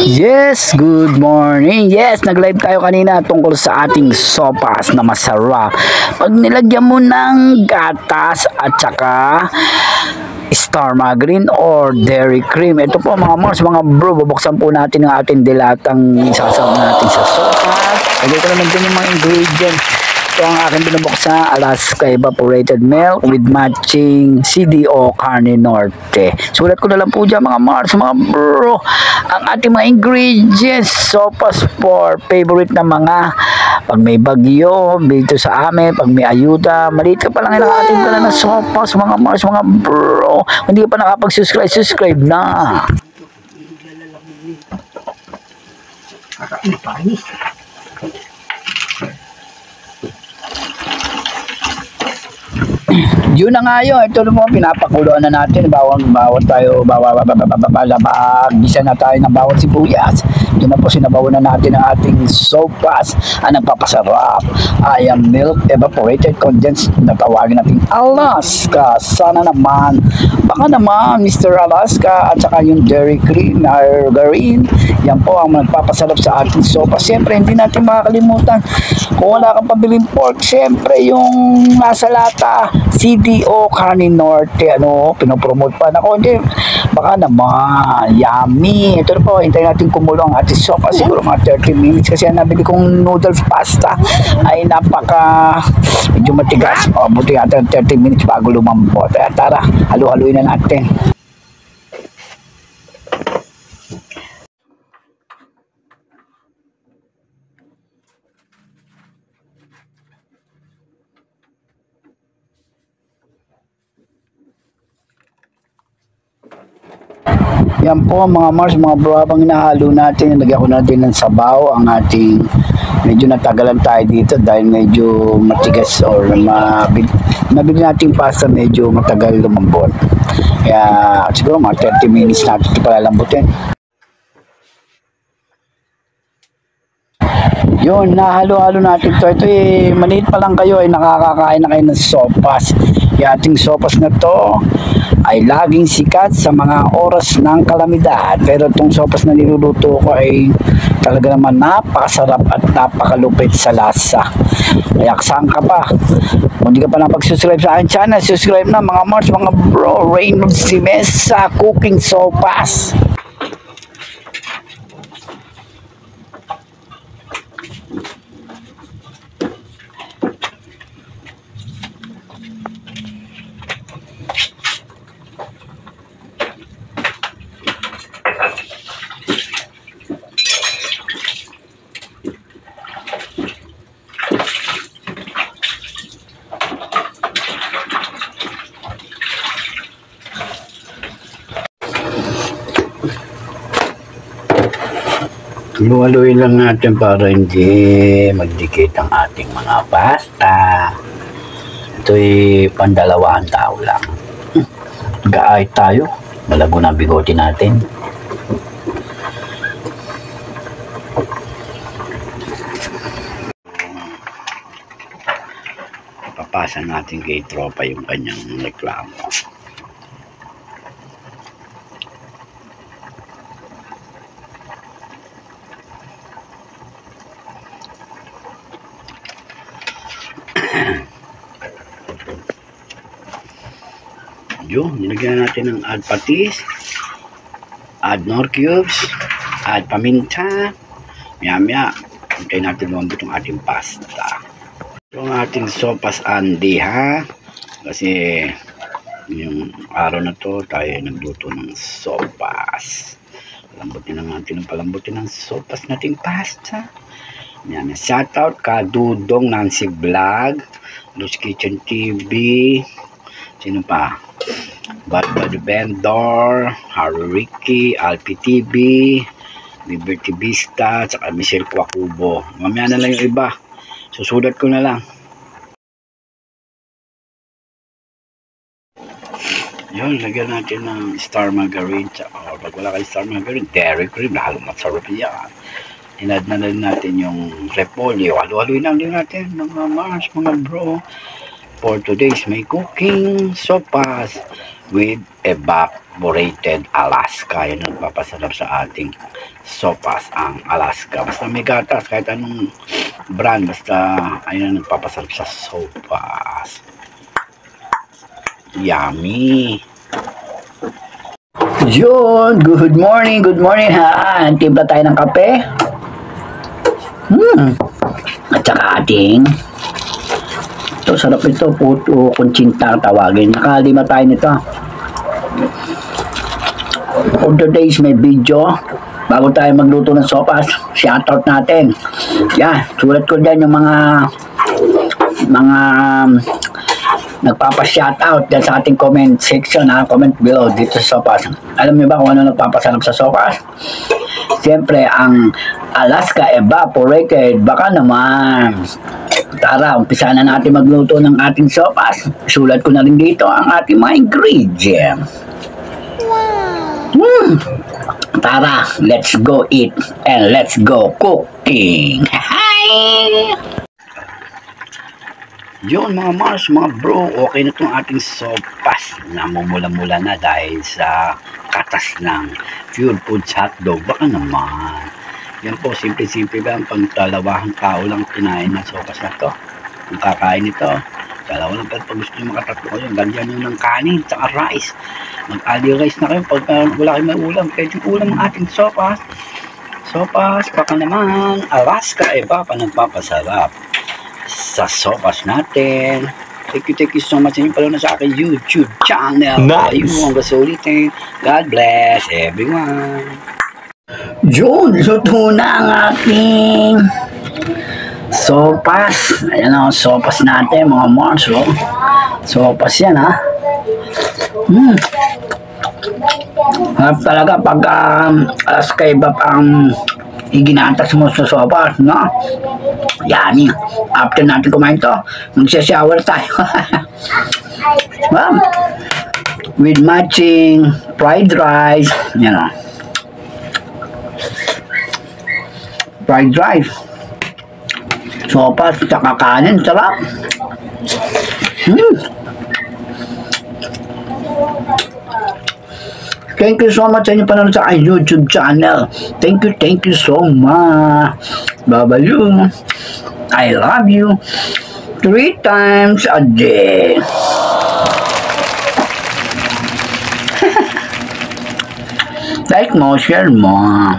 Yes, good morning. Yes, nag-live tayo kanina tungkol sa ating sopas na masarap. Pag nilagyan mo ng gatas at saka star margarine or dairy cream. Ito po mga mars, mga bro, bubuksan po natin ang ating dilatang isasawag natin sa sopas. Lagay ko naman din yung mga ingredients. Ito ang aking binubuksan, Alaska evaporated milk with matching CDO Carne Norte. Sulat ko na lang po dyan mga Mars, mga bro, ang ating mga ingredients. Sopas for favorite na mga pag may bagyo, dito sa amin, pag may ayuda, maliit ka pa lang ang ating dala na sopas mga Mars, mga bro. Kung hindi ka pa nakapag-subscribe, subscribe na. Panis. Yun na nga yun, ito na po, pinapakuluan na natin, bawat tayo, gisa na tayo ng bawat sibuyas. Yun na po, sinabawan na natin ang ating sopas, ang nagpapasarap, ay ang milk evaporated condensed na tawagin natin Alaska. Sana naman, baka naman Mr. Alaska at saka yung dairy cream, margarine, yan po ang nagpapasarap sa ating sopas. Siyempre, hindi natin makakalimutan, kung wala kang pabiling pork, siyempre yung nasa lata, CDO Carne Norte, pinopromote pa na ko, hindi, baka naman, yummy. Ito na po, hintayin natin kumulo ang ating sopa, siguro mga 30 minutes, kasi ang nabili kong noodles pasta ay medyo matigas, buti natin 30 minutes bago lumambot. Tara, halu-haluin na natin. Yan po mga Mars, mga bro, habang inahalo natin, nilagyan ko natin ng sabaw ang ating, medyo natagalan tayo dito dahil medyo matigas or nabili natin pasta medyo matagal lumambot. Kaya siguro mga 30 minutes natin ito palalambutin. Yun, nahalo-halo natin ito. Ito maliit pa lang kayo ay nakakakain na kayo ng sopas. Yung ating sopas na to ay laging sikat sa mga oras ng kalamidad. Pero itong sopas na niluluto ko ay talaga naman napakasarap at napakalupit sa lasa. Kaya saan ka pa? Kung hindi ka pa napag-subscribe sa akin channel, subscribe na mga Mars, mga bro. Reynolds Simesa Cooking Sopas. Haluin lang natin para hindi magdikit ang ating mga pasta. Ito'y pandalawang tao lang. Gaay tayo. Malago na bigote natin. Papasa natin kay tropa yung kanyang reklamo. Yun, nilagyan natin ng add patis, add nor cubes, add paminta, maya hintayin natin lumambot yung ating pasta. Yung ating sopas andi ha, kasi yung araw na to tayo nagluto ng sopas. Palambutin lang natin ng palambutin ng sopas nating pasta. Yan, shoutout ka Dudong Nancy Vlog, Luz Kitchen TV, sino pa? Bad Vendor, Harry Ricky, Alpi TV, Liberty Vista, saka Michelle Kwakubo. Mamaya na lang yung iba. Susulat ko na lang. Yun, lagyan natin ng star margarine. Or pag wala kayo star margarine, dairy cream, lalo masarap yan. Inad na rin natin yung repolyo. Halu-haluin lang din natin mga Mars, mga bro. for today's may cooking sopas with evaporated Alaska. Yan ang nagpapasarap sa ating sopas, ang Alaska. Basta may gatas, kahit anong brand, basta ayun ang nagpapasarap sa sopas. Yummy! Yun, good morning ha. Timpla tayo ng kape. At saka ating ito, sarap ito, puto kunchinta tawagin. Nakalima tayo nito. For today's may video, bago tayo magluto ng sopas, shoutout natin. Yan, sulat ko dyan yung mga nagpapa-shoutout dyan sa ating comment section, comment below dito sa sopas. Alam niyo ba kung ano nagpapasarap sa sopas? Siyempre, ang Alaska evaporated. Baka naman. Tara, umpisa na natin magluto ng ating sopas. Sulat ko na rin dito ang ating mga ingredients. Tara, let's go eat and let's go cooking. Hi! Yun mga Mars, mga bro, okay na itong ating sopas. Namumula-mula na dahil sa katas ng Pure Foods hotdog. Baka naman. Yan po, simple-simple lang. Pang dalawang tao lang kinain ng sopas na to. Kung kakain ito, dalawa lang. Pero pag gusto nyo makatatlo kayo, ganyan nyo ng kanin, tsaka rice. Mag-ali rice na kayo. Pag wala kayo may ulam, kahit yung ulam ng ating sopas. Sopas, baka naman. Alaska, iba pa nagpapasarap sa sopas natin. Thank you so much sa inyo pala na sa aking YouTube channel. Nice. Ayun, gasulitin. God bless everyone. Yun, luto na ang ating sopas. Ayan o, sopas natin mga Mars. Sopas yan ha. Harap talaga pag Alaska iba pang iginatas mo sa sopas, no? Yummy. After natin kumain to, magsha-shower tayo. Well, with matching fried rice, you know. Fried rice. Sopas, tsaka kanin, sarap. Thank you so much sa inyo panonood sa aking YouTube channel. Thank you so much. Bye-bye you. I love you 3 times a day. Like mo, share mo.